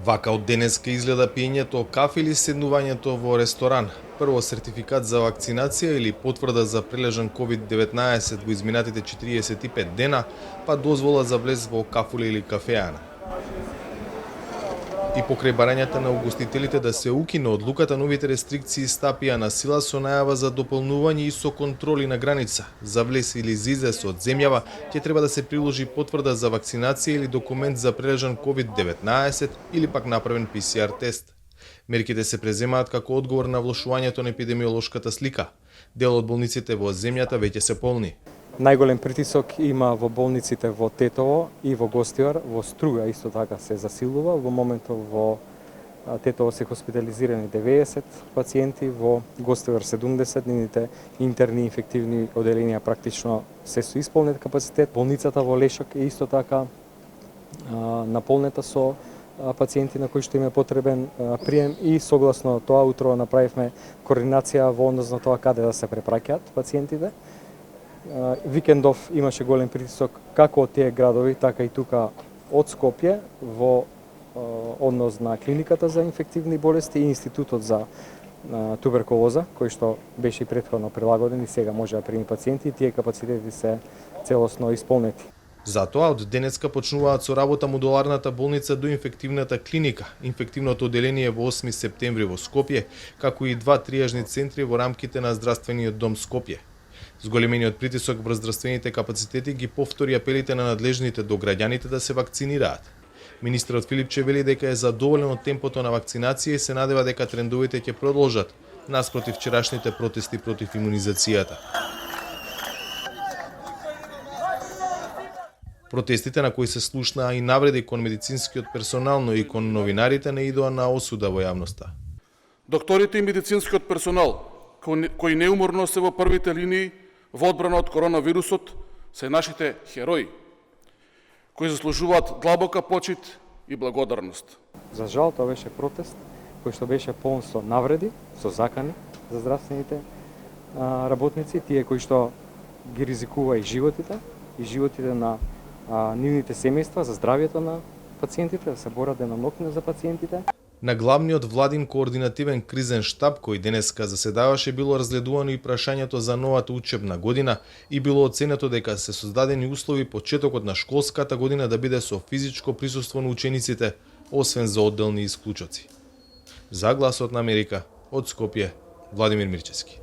Вака од денеска изгледа пиењето кафе или седнувањето во ресторан. Прво сертификат за вакцинација или потврда за прележан COVID-19 во изминатите 45 дена, па дозвола за влез во кафуле или кафеана. И покрај барањата на угостителите да се укине одлуката, новите рестрикции стапија на сила со најава за дополнување и со контроли на граница. За влез или излез од земјава ќе треба да се приложи потврда за вакцинација или документ за прележан COVID-19 или пак направен PCR тест. Мерките се преземаат како одговор на влошувањето на епидемиолошката слика. Дел од болниците во земјата веќе се полни. Најголем притисок има во болниците во Тетово и во Гостивар, во Струга исто така се засилува. Во моментот во Тетово се хоспитализирани 90 пациенти, во Гостивар 70, нивните интерни инфективни оделенија практично се со исполнет капацитет. Болницата во Лешок е исто така наполнета со пациенти на кои што им е потребен прием и согласно тоа утро направивме координација во однос на тоа каде да се препраќаат пациентите. Викендов имаше голем притисок како од тие градови, така и тука од Скопје во однос на клиниката за инфективни болести и институтот за туберкулоза, кој што беше и претходно прилагоден и сега може да прими пациенти и тие капацитети се целосно исполнети. Затоа од денеска почнуваат со работа модуларната болница до инфективната клиника, инфективното оделение во 8 септември во Скопје, како и 2 триажни центри во рамките на здравствениот дом Скопје. Зголемениот притисок врз здравствените капацитети ги повтори апелите на надлежните до граѓаните да се вакцинираат. Министерот Филипче вели дека е задоволен од темпото на вакцинација и се надева дека трендовите ќе продолжат, наспротив вчерашните протести против имунизацијата. Протестите на кои се слушнаа и навреди кон медицинскиот персонал, но и кон новинарите не идоа на осуда во јавноста. Докторите и медицинскиот персонал кои неуморно се во првите линии во одбрана од коронавирусот се нашите херои, кои заслужуваат длабока почит и благодарност. За жал, тоа беше протест кој што беше полн со навреди, со закани за здравствените работници, тие кои што ги ризикува и животите на нивните семејства, за здравјето на пациентите, да се борат денонокне за пациентите. На главниот владин координативен кризен штаб кој денеска заседаваше било разгледувано и прашањето за новата учебна година и било оценето дека се создадени услови почетокот на школската година да биде со физичко присуство на учениците, освен за одделни исклучоци. За Гласот на Америка, од Скопје, Владимир Мирчевски.